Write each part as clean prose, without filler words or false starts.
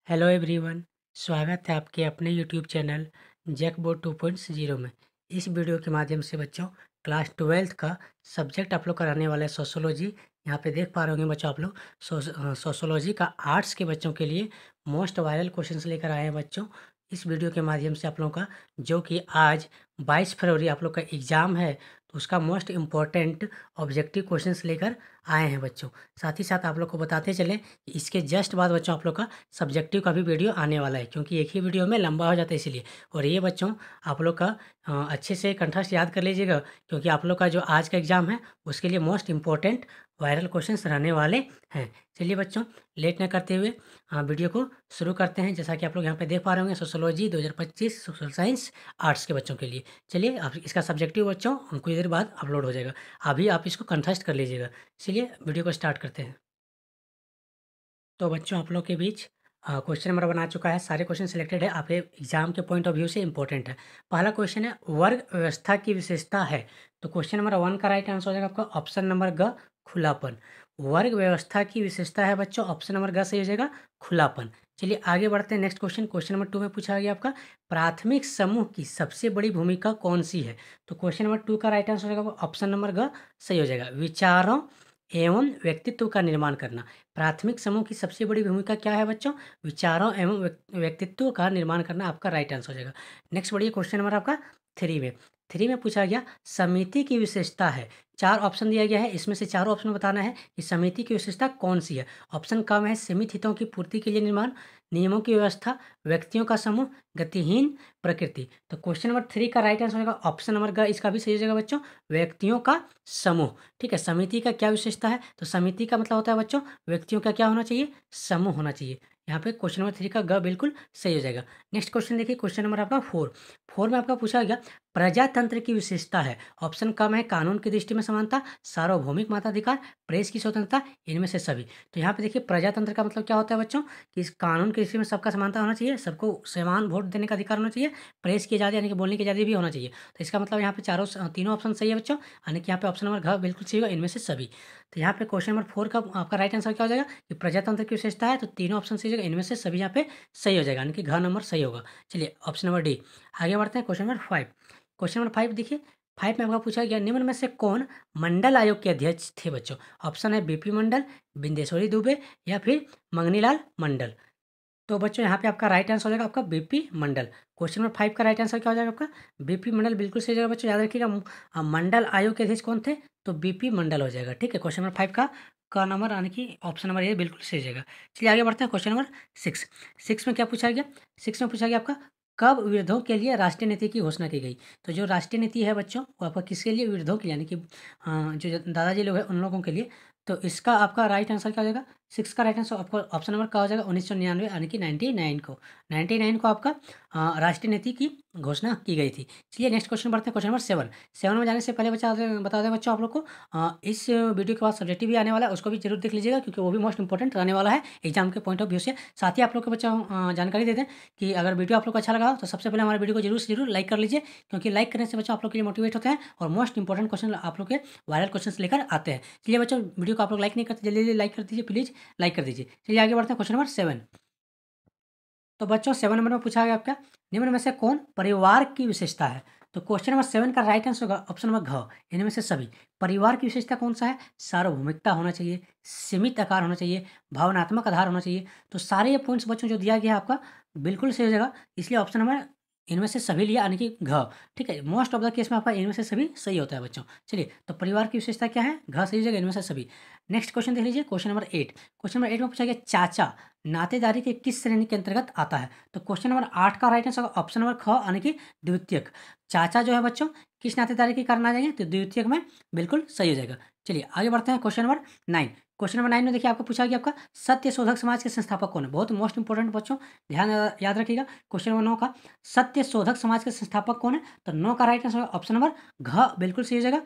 Hello everyone. स्वागत है आपके अपने यूट्यूब चैनल जैकबोर्ड 2.0 में। इस वीडियो के माध्यम से बच्चों क्लास 12th का सब्जेक्ट आप लोग कराने वाला है सोशोलॉजी। यहाँ पे देख पा रहे होंगे बच्चों आप लोग सोशोलॉजी का आर्ट्स के बच्चों के लिए मोस्ट वायरल क्वेश्चंस लेकर आए हैं बच्चों। इस वीडियो के माध्यम से आप लोगों का जो कि आज 22 फरवरी आप लोग का एग्ज़ाम है, तो उसका मोस्ट इम्पॉर्टेंट ऑब्जेक्टिव क्वेश्चंस लेकर आए हैं बच्चों। साथ ही साथ आप लोग को बताते चलें कि इसके जस्ट बाद बच्चों आप लोग का सब्जेक्टिव का भी वीडियो आने वाला है, क्योंकि एक ही वीडियो में लंबा हो जाता है इसीलिए। और ये बच्चों आप लोग का अच्छे से कंठस्थ याद कर लीजिएगा, क्योंकि आप लोग का जो आज का एग्ज़ाम है उसके लिए मोस्ट इम्पॉर्टेंट वायरल क्वेश्चंस रहने वाले हैं। चलिए बच्चों, लेट न करते हुए वीडियो को शुरू करते हैं। जैसा कि आप लोग यहाँ पे देख पा रहे होंगे, सोशोलॉजी 2025 सोशल साइंस आर्ट्स के बच्चों के लिए। चलिए, आप इसका सब्जेक्टिव बच्चों कुछ देर बाद अपलोड हो जाएगा, अभी आप इसको कंठस्थ कर लीजिएगा। चलिए वीडियो को स्टार्ट करते हैं। तो बच्चों आप लोग के बीच क्वेश्चन नंबर बना चुका है, सारे क्वेश्चन सिलेक्टेड है, आपके एग्जाम के पॉइंट ऑफ व्यू से इंपॉर्टेंट है। पहला क्वेश्चन है, वर्ग व्यवस्था की विशेषता है। तो क्वेश्चन नंबर 1 का राइट आंसर हो जाएगा आपका ऑप्शन नंबर ग, खुलापन। वर्ग व्यवस्था की विशेषता है बच्चों, ऑप्शन नंबर ग सही हो जाएगा, खुलापन। चलिए आगे बढ़ते हैं। नेक्स्ट क्वेश्चन, क्वेश्चन नंबर 2 में पूछा गया आपका, प्राथमिक समूह की सबसे बड़ी भूमिका कौन सी है। तो क्वेश्चन नंबर 2 का राइट आंसर हो जाएगा ऑप्शन नंबर ग सही हो जाएगा, विचारों एवं व्यक्तित्व का निर्माण करना। प्राथमिक समूह की सबसे बड़ी भूमिका क्या है बच्चों, विचारों एवं व्यक्तित्व का निर्माण करना आपका राइट आंसर हो जाएगा। नेक्स्ट बढ़िए, क्वेश्चन नंबर आपका 3 में पूछा गया, समिति की विशेषता है। 4 ऑप्शन दिया गया है, इसमें से चारों ऑप्शन बताना है कि समिति की विशेषता कौन सी है। ऑप्शन कम है, सीमित हितों की पूर्ति के लिए निर्माण, नियमों की व्यवस्था, व्यक्तियों का समूह, गतिहीन प्रकृति। तो क्वेश्चन नंबर 3 का राइट आंसर होगा ऑप्शन नंबर ग, इसका भी सही हो जाएगा बच्चों, व्यक्तियों का समूह। ठीक है, समिति का क्या विशेषता है, तो समिति का मतलब होता है बच्चों व्यक्तियों का क्या होना चाहिए, समूह होना चाहिए। यहाँ पे क्वेश्चन नंबर 3 का ग बिल्कुल सही हो जाएगा। नेक्स्ट क्वेश्चन देखिए, क्वेश्चन नंबर आपका 4 में आपका पूछा गया, प्रजातंत्र की विशेषता है। ऑप्शन कम है, कानून की दृष्टि में समानता, सार्वभौमिक मताधिकार, प्रेस की स्वतंत्रता, इनमें से सभी। तो यहाँ पे देखिए, प्रजातंत्र का मतलब क्या होता है बच्चों, कि इस कानून की दृष्टि में सबका समानता होना चाहिए, सबको समान वोट देने का अधिकार होना चाहिए, प्रेस की आज़ादी यानी कि बोलने की आज़ादी भी होना चाहिए। तो इसका मतलब यहाँ पे तीनों ऑप्शन सही है बच्चों, यानी कि यहाँ पे ऑप्शन नंबर घ बिल्कुल सही होगा, इनमें से सभी। तो यहाँ पे क्वेश्चन नंबर 4 का आपका राइट आंसर क्या हो जाएगा, कि प्रजातंत्र की विशेषता है, तो तीनों ऑप्शन सही हो जाएगा, इनमें से सभी यहाँ पे सही हो जाएगा, यानी कि घ नंबर सही होगा। चलिए ऑप्शन नंबर डी। आगे बढ़ते हैं, क्वेश्चन नंबर 5। क्वेश्चन नंबर 5 देखिए, 5 में आपका पूछा गया, निम्न में से कौन मंडल आयोग के अध्यक्ष थे बच्चों। ऑप्शन है बीपी मंडल, बिंदेश्वरी दुबे, या फिर मंगनीलाल मंडल। तो बच्चों यहाँ पे आपका राइट आंसर हो जाएगा आपका बीपी मंडल। क्वेश्चन नंबर 5 का राइट आंसर क्या हो जाएगा आपका, बीपी मंडल बिल्कुल सही जगह बच्चों, याद रखिएगा। मंडल आयोग के अध्यक्ष कौन थे, तो बीपी मंडल हो जाएगा। ठीक है, क्वेश्चन नंबर 5 का नंबर यानी कि ऑप्शन नंबर ए बिल्कुल सही जगह। चलिए आगे बढ़ते हैं, क्वेश्चन नंबर 6 में क्या पूछा गया, 6 में पूछा गया आपका, कब विरोधों के लिए राष्ट्रीय नीति की घोषणा की गई। तो जो राष्ट्रीय नीति है बच्चों, वो आपका किसके लिए, विरोधों के लिए, यानी कि जो दादाजी लोग हैं उन लोगों के लिए। तो इसका आपका राइट आंसर क्या हो जाएगा, 6 का राइट आंसर आपको ऑप्शन नंबर क्या हो जाएगा, 1999 यानी कि 99 को आपका राष्ट्रीय नीति की घोषणा की गई थी। चलिए नेक्स्ट क्वेश्चन बढ़ते हैं, क्वेश्चन नंबर 7 में जाने से पहले बता दें बच्चों आप लोग को, इस वीडियो के बाद सब्जेक्टिव भी आने वाला है, उसको भी जरूर देख लीजिएगा, क्योंकि वो भी मोस्ट इंपॉर्टेंट रहने वाला है एग्जाम के पॉइंट ऑफ व्यू से। साथ ही आप लोग के बच्चों जानकारी दे दें कि अगर वीडियो आप लोग को अच्छा लगा हो, तो सबसे पहले हमारे वीडियो को जरूर से जरूर लाइक कर लीजिए, क्योंकि लाइक करने से बच्चों आप लोग के लिए मोटिवेट होते हैं और मोस्ट इंपॉर्टेंट क्वेश्चन आप लोग के वायरल क्वेश्चन लेकर आते हैं। चलिए बच्चों, वीडियो को आप लोग लाइक नहीं करते, जल्दी जल्दी लाइक कर दीजिए, प्लीज लाइक कर दीजिए। चलिए आगे बढ़ते हैं, क्वेश्चन नंबर 7। तो बच्चों 7 नंबर में पूछा गया आपका, निम्न में से कौन परिवार की विशेषता है। तो क्वेश्चन नंबर 7 का राइट आंसर होगा ऑप्शन नंबर घ, इनमें से सभी। परिवार की विशेषता कौन सा है, सार्वभौमिकता होना चाहिए, सीमित आकार होना चाहिए, भावनात्मक आधार होना चाहिए। तो सारे ये पॉइंट्स बच्चों जो दिया गया है आपका बिल्कुल सही हो जाएगा, इसलिए ऑप्शन नंबर इनमें से सभी लिया, यानी कि घ। ठीक है, मोस्ट ऑफ द केस में आपका इनमें से सभी सही होता है बच्चों। चलिए, तो परिवार की विशेषता क्या है, घ सही हो जाएगा, इनमें से सभी। नेक्स्ट क्वेश्चन देख लीजिए, क्वेश्चन नंबर 8। क्वेश्चन नंबर 8 में पूछा गया, चाचा नातेदारी के किस श्रेणी के अंतर्गत आता है। तो क्वेश्चन नंबर 8 का राइट आंसर ऑप्शन नंबर ख, यानी कि द्वितीयक। चाचा जो है बच्चों किस नातेदारी के कारण आ जाएंगे, तो द्वितीयक में बिल्कुल सही हो जाएगा। चलिए आगे बढ़ते हैं, क्वेश्चन नंबर 9। क्वेश्चन नंबर 9 में देखिए आपको पूछा गया, आपका सत्य शोधक समाज के संस्थापक कौन है। बहुत मोस्ट इंपॉर्टेंट बच्चों, ध्यान याद रखिएगा। क्वेश्चन नंबर 9 का सत्य शोधक समाज के संस्थापक कौन है, तो 9 का राइट आंसर ऑप्शन नंबर घ बिल्कुल सही हो जाएगा,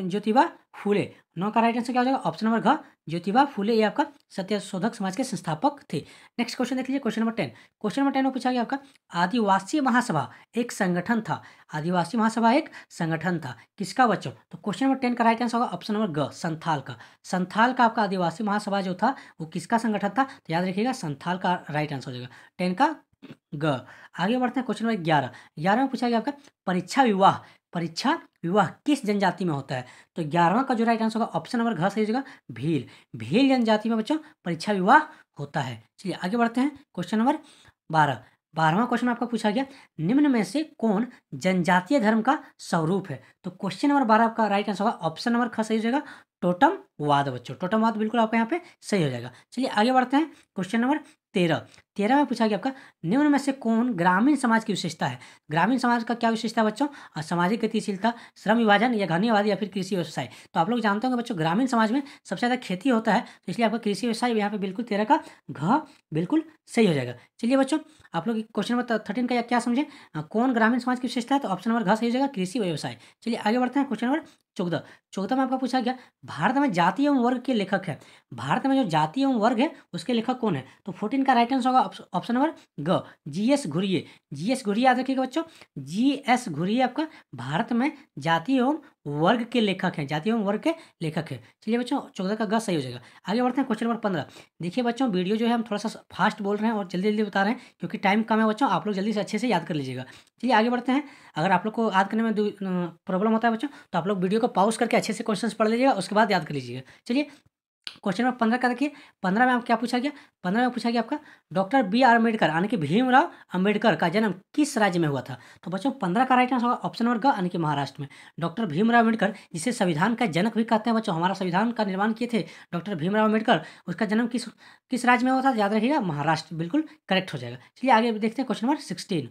ज्योतिबा फूले। 9 का राइट आंसर क्या हो जाएगा, ऑप्शन नंबर घ, ज्योतिबा फुले ये आपका सत्यशोधक समाज के संस्थापक थे। नेक्स्ट क्वेश्चन देख लीजिए, क्वेश्चन नंबर 10। क्वेश्चन नंबर 10 में पूछा गया आपका आदिवासी महासभा एक संगठन था। आदिवासी महासभा एक संगठन था किसका बच्चों? तो क्वेश्चन नंबर 10 का राइट आंसर होगा ऑप्शन नंबर ग, संथाल का। संथाल का आपका आदिवासी महासभा जो था वो किसका संगठन था? तो याद रखिएगा संथाल का राइट आंसर हो जाएगा 10 का ग। आगे बढ़ते हैं क्वेश्चन नंबर 11। 11 में पूछा गया आपका परीक्षा विवाह किस जनजाति में होता है? तो 11वां का जो राइट आंसर होगा ऑप्शन नंबर घ सही हो जाएगा भील। भील जनजाति में बच्चों परीक्षा विवाह होता है। चलिए आगे बढ़ते हैं क्वेश्चन नंबर 12। 12वां क्वेश्चन आपका पूछा गया निम्न में से कौन जनजातीय धर्म का स्वरूप है? तो क्वेश्चन नंबर 12 का राइट आंसर होगा ऑप्शन नंबर ख सही हो जाएगा टोटमवाद बच्चों। टोटमवाद बिल्कुल आपका यहाँ पे सही हो जाएगा। चलिए आगे बढ़ते हैं क्वेश्चन नंबर 13। 13 में पूछा गया आपका निम्न में से कौन ग्रामीण समाज की विशेषता है? ग्रामीण समाज का क्या विशेषता है बच्चों? सामाजिक गतिशीलता, श्रम विभाजन या घनीवाद या फिर कृषि व्यवसाय। तो आप लोग जानते होंगे बच्चों ग्रामीण समाज में सबसे ज़्यादा खेती होता है, तो इसलिए आपका कृषि व्यवसाय यहाँ पे बिल्कुल 13 का घ बिल्कुल सही हो जाएगा। चलिए बच्चों आप लोग क्वेश्चन नंबर 13 का क्या समझे? कौन ग्रामीण समाज की विशेषता है? तो ऑप्शन नंबर घ सही हो जाएगा कृषि व्यवसाय। चलिए आगे बढ़ते हैं क्वेश्चन नंबर 14। 14 में आपका पूछा गया भारत में जाति एवं वर्ग के लेखक है। भारत में जो जाति एवं वर्ग है उसके लेखक कौन है? तो 14 का राइट आंसर होगा ऑप्शन नंबर ग, जीएस घुरिये। जीएस घुरिये याद रखिएगा बच्चों, जीएस घुरिये आपका भारत में जाति एवं वर्ग के लेखक हैं। जाति एवं वर्ग के लेखक हैं। चलिए बच्चों 14 का ग सही हो जाएगा। आगे बढ़ते हैं क्वेश्चन नंबर 15। देखिए बच्चों वीडियो जो है हम थोड़ा सा फास्ट बोल रहे हैं और जल्दी जल्दी बता रहे हैं क्योंकि टाइम कम है बच्चों, आप लोग जल्दी से अच्छे से याद कर लीजिएगा। चलिए आगे बढ़ते हैं। अगर आप लोग को याद करने में प्रॉब्लम होता है बच्चों तो आप लोग वीडियो को पॉज करके अच्छे से क्वेश्चंस पढ़ लीजिएगा, उसके बाद याद कर लीजिएगा। चलिए क्वेश्चन नंबर 15 का देखिए। 15 में आप क्या पूछा गया? 15 में पूछा गया आपका डॉक्टर बी आर अम्बेडकर यानी कि भीमराव अम्बेडकर का जन्म किस राज्य में हुआ था? तो बच्चों 15 का राइट आंसर होगा ऑप्शन नंबर ग यानी कि महाराष्ट्र में। डॉक्टर भीमराव अम्बेडकर जिसे संविधान का जनक भी कहते हैं बच्चों, हमारा संविधान का निर्माण किए थे डॉक्टर भीमराव अम्बेडकर, उसका जन्म किस राज्य में हुआ था? याद रखिएगा महाराष्ट्र, बिल्कुल करेक्ट हो जाएगा। चलिए आगे देखते हैं क्वेश्चन नंबर 16।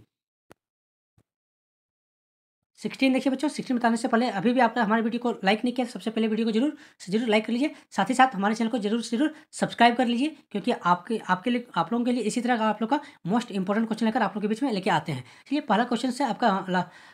16 देखिए बच्चों, 16 बताने से पहले अभी भी आपने हमारे वीडियो को लाइक नहीं किया, सबसे पहले वीडियो को जरूर लाइक कर लीजिए। साथ ही साथ हमारे चैनल को जरूर सब्सक्राइब कर लीजिए क्योंकि आपके लिए आप लोगों के लिए इसी तरह का आप लोग का मोस्ट इंपॉर्टेंट क्वेश्चन लेकर आप लोग के बीच में लेके आते हैं। चलिए पहला क्वेश्चन से आपका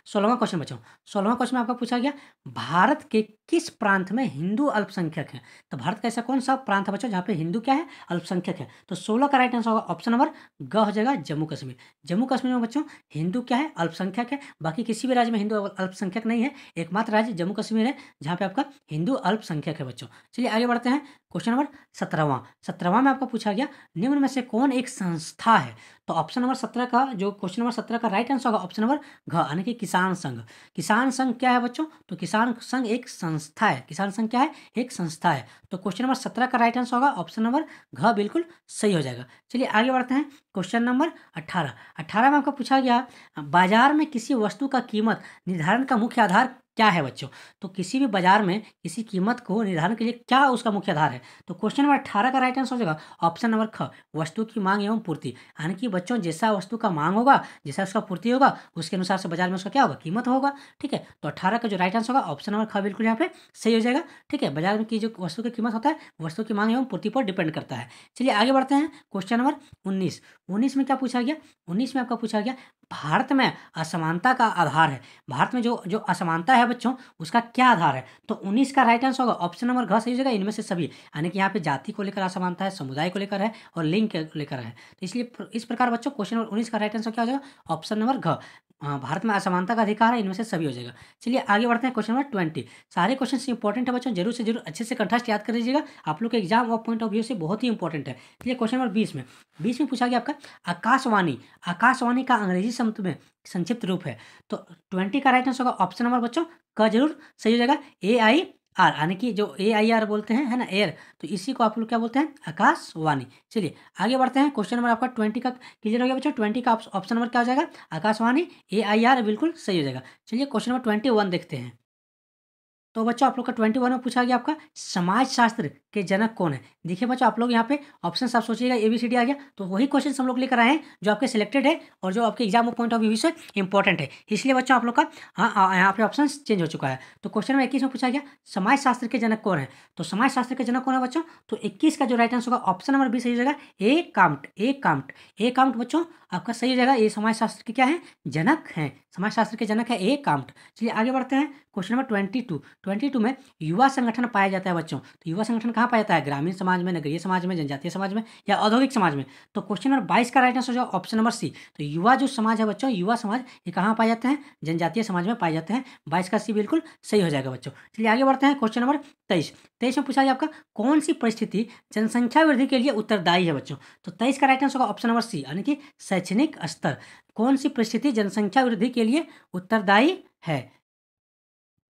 16वां क्वेश्चन बच्चों। 16वां क्वेश्चन में आपका पूछा गया भारत के किस प्रांत में हिंदू अल्पसंख्यक हैं? तो भारत का ऐसा कौन सा प्रांत है बच्चों जहाँ पे हिंदू क्या है? अल्पसंख्यक है। तो 16 का राइट आंसर होगा ऑप्शन नंबर ग हो जाएगा जम्मू कश्मीर। जम्मू कश्मीर में बच्चों हिंदू क्या है? अल्पसंख्यक है। बाकी किसी भी राज्य में हिंदू अल्पसंख्यक नहीं है, एकमात्र राज्य जम्मू कश्मीर है जहाँ पे आपका हिंदू अल्पसंख्यक है बच्चों। चलिए आगे बढ़ते हैं क्वेश्चन नंबर 17वां। 17वां में आपको पूछा गया निम्न में से कौन एक संस्था है? तो ऑप्शन नंबर 17 का जो क्वेश्चन नंबर 17 का राइट आंसर होगा ऑप्शन नंबर घ यानी कि किसान संघ। किसान संघ क्या है बच्चों? तो किसान संघ एक संस्था है। किसान संघ क्या है? एक संस्था है। तो क्वेश्चन नंबर 17 का राइट आंसर होगा ऑप्शन नंबर घ, बिल्कुल सही हो जाएगा। चलिए आगे बढ़ते हैं क्वेश्चन नंबर 18। 18 में आपको पूछा गया बाजार में किसी वस्तु का कीमत निर्धारण का मुख्य आधार क्या है बच्चों? तो किसी भी बाजार में किसी कीमत को निर्धारण के लिए क्या उसका मुख्य आधार है? तो क्वेश्चन नंबर 18 का राइट आंसर हो जाएगा ऑप्शन नंबर ख, वस्तु की मांग एवं पूर्ति। यानी कि बच्चों जैसा वस्तु का मांग होगा, जैसा उसका पूर्ति होगा, उसके अनुसार से बाजार में उसका क्या होगा? कीमत होगा। ठीक है, तो 18 का जो राइट आंसर होगा ऑप्शन नंबर ख बिल्कुल यहाँ पे सही हो जाएगा। ठीक है, बाजार में की जो वस्तु की कीमत होता है वस्तु की मांग एवं पूर्ति पर डिपेंड करता है। चलिए आगे बढ़ते हैं क्वेश्चन नंबर 19। 19 में क्या पूछा गया? 19 में आपका पूछा गया भारत में असमानता का आधार है। भारत में जो असमानता है बच्चों उसका क्या आधार है? तो 19 का राइट आंसर होगा ऑप्शन नंबर घ सही हो जाएगा इनमें से सभी। यानी कि यहाँ पे जाति को लेकर असमानता है, समुदाय को लेकर है और लिंग को लेकर है। तो इसलिए इस प्रकार बच्चों क्वेश्चन नंबर 19 का राइट आंसर क्या हो जाएगा? ऑप्शन नंबर घ। भारत में असमानता का अधिकार है, इनमें से सभी हो जाएगा। चलिए आगे बढ़ते हैं क्वेश्चन नंबर 20। सारे क्वेश्चन इंपॉर्टेंट है बच्चों, जरूर से जरूर अच्छे से कंठस्थ याद कर लीजिएगा, आप लोग के एग्जाम और पॉइंट ऑफ व्यू से बहुत ही इंपॉर्टेंट है। चलिए क्वेश्चन नंबर 20 में पूछा गया आपका आकाशवाणी। आकाशवाणी का अंग्रेजी शब्द में संक्षिप्त रूप है। तो 20 का राइट आंसर होगा ऑप्शन नंबर बच्चों का जरूर सही हो जाएगा AIR, यानी कि जो AIR बोलते हैं है ना एयर, तो इसी को आप लोग क्या बोलते हैं? आकाशवाणी। चलिए आगे बढ़ते हैं क्वेश्चन नंबर आपका 20 का क्लियर हो गया बच्चों। 20 का ऑप्शन नंबर क्या हो जाएगा? आकाशवाणी AIR बिल्कुल सही हो जाएगा। चलिए क्वेश्चन नंबर 21 देखते हैं। तो बच्चों आप लोग का 21 में पूछा गया आपका समाजशास्त्र के जनक कौन है? देखिए बच्चों आप लोग यहाँ पे ऑप्शन आप सोचिएगा ABCD आ गया, तो वही क्वेश्चन हम लोग लेकर आए हैं जो आपके सिलेक्टेड है और जो आपके एग्जाम पॉइंट ऑफ व्यू से इंपॉर्टेंट है, इसलिए बच्चों आप लोग का यहाँ पे ऑप्शन चेंज हो चुका है। तो क्वेश्चन नंबर 21 में पूछा गया समाजशास्त्र के जनक कौन है? तो समाजशास्त्र के जनक कौन है बच्चों? तो 21 का जो राइट आंसर होगा ऑप्शन नंबर बी सही हो जाएगा ए काम्ट बच्चों आपका सही हो जाएगा। ये समाजशास्त्र के क्या है? जनक हैं। समाजशास्त्र के जनक है ए काम्ट। चलिए आगे बढ़ते हैं क्वेश्चन नंबर 22। 22 में युवा संगठन पाया जाता है बच्चों। तो युवा संगठन कहाँ पाया जाता है? ग्रामीण समाज में, नगरीय समाज में, जनजातीय समाज में या औद्योगिक समाज में। तो क्वेश्चन नंबर 22 का राइट आंसर हो जाएगा ऑप्शन नंबर सी। तो युवा जो समाज है बच्चों, युवा समाज ये कहाँ पाए जाते हैं? जनजातीय समाज में पाए जाते हैं। 22 का सी बिल्कुल सही हो जाएगा बच्चों। चलिए आगे बढ़ते हैं। क्वेश्चन नंबर 23 में पूछा गया आपका कौन सी परिस्थिति जनसंख्या वृद्धि के लिए उत्तरदायी है बच्चों। तो 23 का राइट आंसर होगा ऑप्शन नंबर सी, यानी कि शैक्षणिक स्तर। कौन सी परिस्थिति जनसंख्या वृद्धि के लिए उत्तरदायी है।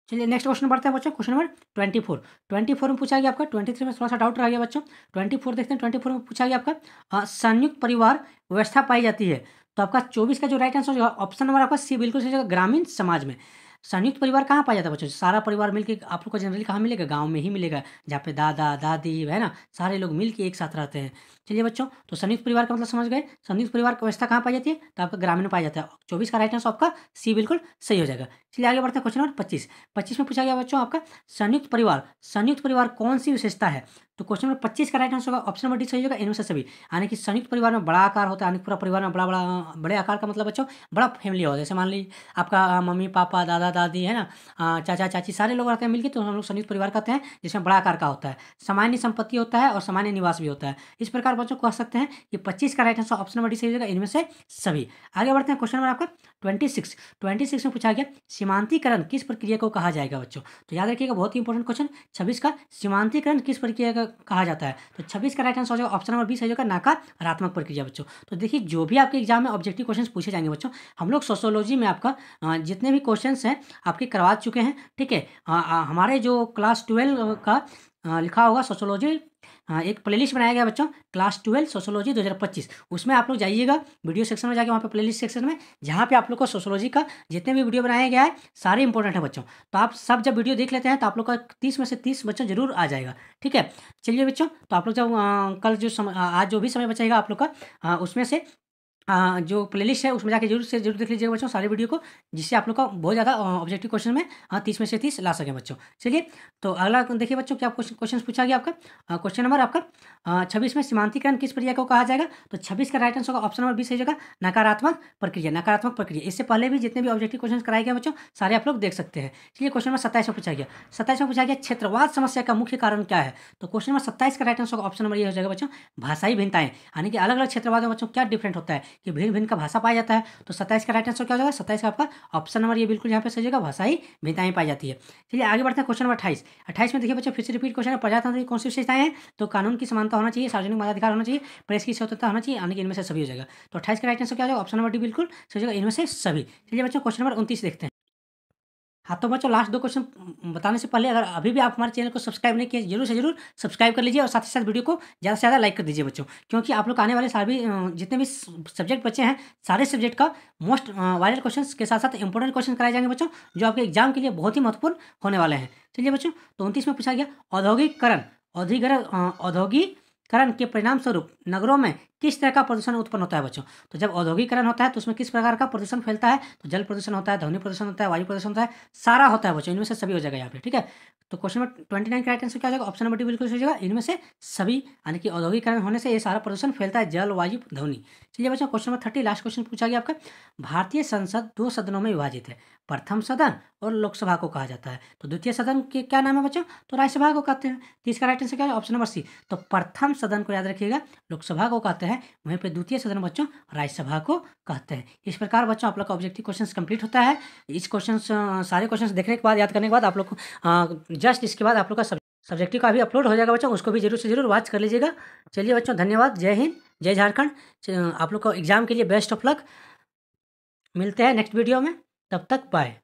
चलिए नेक्स्ट क्वेश्चन बढ़ते हैं बच्चों। क्वेश्चन नंबर 24 में पूछा गया आपका। 23 में थोड़ा सा डाउट रह गया बच्चों। 24 देखते हैं। 24 में पूछा गया आपका संयुक्त परिवार व्यवस्था पाई जाती है। तो आपका 24 का जो राइट आंसर होगा ऑप्शन नंबर आपका सी बिल्कुल सही होगा, ग्रामीण समाज में। संयुक्त परिवार कहाँ पाया जाता है बच्चों? सारा परिवार मिलके आप लोग को जनरली कहाँ मिलेगा? गांव में ही मिलेगा, जहाँ पे दादा दादी है ना, सारे लोग मिलके एक साथ रहते हैं। चलिए बच्चों, तो संयुक्त परिवार का मतलब समझ गए। संयुक्त परिवार की व्यवस्था कहाँ पाई जाती है? तो आपका ग्रामीण में पाया जाता है। 24 का राइट आंसर आपका सी बिल्कुल सही हो जाएगा। चलिए आगे बढ़ते हैं। क्वेश्चन नंबर 25 में पूछा गया बच्चों आपका संयुक्त परिवार कौन सी विशेषता है। तो क्वेश्चन नंबर 25 का राइट आंसर होगा ऑप्शन नंबर डी सही होगा, इनमें से सभी। यानी कि संयुक्त परिवार में बड़ा आकार होता है, यानी पूरा परिवार में बड़े आकार का मतलब बच्चों बड़ा फैमिली होता है। जैसे मान लीजिए आपका मम्मी पापा दादा दादी है ना, चाचा चाची सारे लोग रहते हैं मिलकर, तो हम लोग संयुक्त परिवार कहते हैं, जिसमें बड़ा आकार का होता है, सामान्य संपत्ति होता है और सामान्य निवास भी होता है। इस प्रकार बच्चों कह सकते हैं कि 25 का right answer option number D सही होगा, इनमें से सभी। आगे बढ़ते हैं। क्वेश्चन नंबर आपका 26 में पूछा गया सीमांतीकरण किस प्रक्रिया को कहा जाएगा बच्चों। तो याद रखिएगा बहुत ही इंपॉर्टेंट क्वेश्चन। 26 का सीमांतीकरण किस प्रक्रिया का कहा जाता है। तो 26 का राइट आंसर हो जाएगा ऑप्शन नंबर बी सही होगा, नकारात्मक प्रक्रिया बच्चों। तो देखिए जो भी आपके एग्जाम में ऑब्जेक्टिव क्वेश्चन पूछे जाएंगे बच्चों, हम लोग सोशियोलॉजी में आपका जितने भी क्वेश्चन हैं आपके करवा चुके हैं। ठीक है, हमारे जो क्लास 12 का लिखा होगा सोशियोलॉजी, एक प्लेलिस्ट बनाया गया बच्चों, क्लास 12 सोशियोलॉजी 2025। उसमें आप लोग जाइएगा वीडियो सेक्शन में, जाके वहाँ पे प्लेलिस्ट सेक्शन में, जहाँ पे आप लोग को सोशियोलॉजी का जितने भी वीडियो बनाया गया है सारे इंपॉर्टेंट है बच्चों। तो आप सब जब वीडियो देख लेते हैं तो आप लोग का 30 में से 30 बच्चों जरूर आ जाएगा। ठीक है, चलिए बच्चों, तो आप लोग जब कल जो समय आज जो भी समय बचेगा आप लोग का, उसमें से जो प्लेलिस्ट है उसमें जाके जरूर देख लीजिएगा बच्चों सारे वीडियो को, जिससे आप लोग का बहुत ज़्यादा ऑब्जेक्टिव क्वेश्चन में 30 में से 30 ला सकें बच्चों। चलिए, तो अगला देखिए बच्चों क्या क्वेश्चन पूछा गया आपका। क्वेश्चन नंबर आपका 26 में सीमांतीकरण किस प्रक्रिया को कहा जाएगा। तो 26 का राइट आंसर होगा ऑप्शन नंबर बी सही जगह, नकारात्मक प्रक्रिया। इससे पहले भी जितने भी ऑब्जेक्टिव क्वेश्चन कराए गए बच्चों सारे आप लोग देख सकते हैं। चलिए क्वेश्चन नंबर 27 में पूछा गया। 27 में पूछा गया क्षेत्रवाद समस्या का मुख्य कारण क्या है। तो क्वेश्चन नंबर 27 का राइट आंसर होगा ऑप्शन नंबर ये हो जाएगा बच्चों, भाषाई भिन्नताएं। यानी कि अलग अलग क्षेत्रवाद में बच्चों क्या डिफरेंट होता है कि भिन्न भिन्न का भाषा पाया जाता है। तो 27 का राइट आंसर क्या हो जाएगा? 27 का आपका ऑप्शन नंबर ये बिल्कुल यहाँ पे सही जगह, भाषाई भिन्नताएं पाई जाती है। चलिए आगे बढ़ते हैं। क्वेश्चन नंबर 28 में देखिए बच्चों फिर से रिपीट क्वेश्चन है, प्रजातंत्र की कौन सी विशेषताएं हैं। तो कानून की समानता होना चाहिए, सार्वजनिक मताधिकार होना चाहिए, प्रेस की स्वतंत्रता होना चाहिए, यानी कि इनमें से सभी हो जाएगा। तो 28 का राइट आंसर क्या हो जाएगा? ऑप्शन नंबर डी बिल्कुल सही जगह, इनमें से सभी। चलिए बच्चों क्वेश्चन नंबर 29 देखते हैं। हाँ तो बच्चों लास्ट 2 क्वेश्चन बताने से पहले अगर अभी भी आप हमारे चैनल को सब्सक्राइब नहीं किए जरूर से जरूर सब्सक्राइब कर लीजिए और साथ ही साथ वीडियो को ज़्यादा से ज़्यादा लाइक कर दीजिए बच्चों, क्योंकि आप लोग आने वाले सारे जितने भी सब्जेक्ट बचे हैं सारे सब्जेक्ट का मोस्ट वायरल क्वेश्चन के साथ साथ इंपॉर्टेंट क्वेश्चन कराए जाएंगे बच्चों, जो आपके एग्जाम के लिए बहुत ही महत्वपूर्ण होने वाले हैं। चलिए बच्चों, तो 29 में पूछा गया औद्योगिकरण के परिणाम स्वरूप नगरों में किस तरह का प्रदूषण उत्पन्न होता है बच्चों। तो जब औद्योगिकरण होता है तो उसमें किस प्रकार का प्रदूषण फैलता है। तो जल प्रदूषण होता है, ध्वनि प्रदूषण होता है, वायु प्रदूषण होता है, सारा होता है बच्चों, इनमें से सभी हो जाएगा यहाँ पे। ठीक है, तो क्वेश्चन नंबर 29 का राइट आंसर क्या हो जाएगा? ऑप्शन नंबर डी बिल्कुल सही हो जाएगा, इनमें से सभी। यानी कि औद्योगिकरण होने से ये सारा प्रदूषण फैलता है, जल वायु ध्वनि। चलिए बच्चों क्वेश्चन नंबर 30 लास्ट क्वेश्चन पूछा गया आपका। भारतीय संसद 2 सदनों में विभाजित है, प्रथम सदन और लोकसभा को कहा जाता है। तो द्वितीय सदन के क्या नाम है बच्चों? तो राज्यसभा को कहते हैं। तो इसका राइट आंसर क्या है? Option number C. तो प्रथम सदन को याद रखिएगा लोकसभा को कहते हैं, वहीं पे द्वितीय सदन बच्चों राज्यसभा को कहते हैं। इस प्रकार बच्चों आप लोग का ऑब्जेक्टिव क्वेश्चंस कंप्लीट होता है। इस सारे क्वेश्चंस देखने के बाद, याद करने के बाद आप लोग जस्ट इसके बाद आप लोग का सब्जेक्टिव का भी अपलोड हो जाएगा बच्चों, उसको भी जरूर से जरूर वॉच कर लीजिएगा। चलिए बच्चों धन्यवाद, जय हिंद जय झारखंड। आप लोग को एग्जाम के लिए बेस्ट ऑफ लक। मिलते हैं नेक्स्ट वीडियो में, तब तक बाय।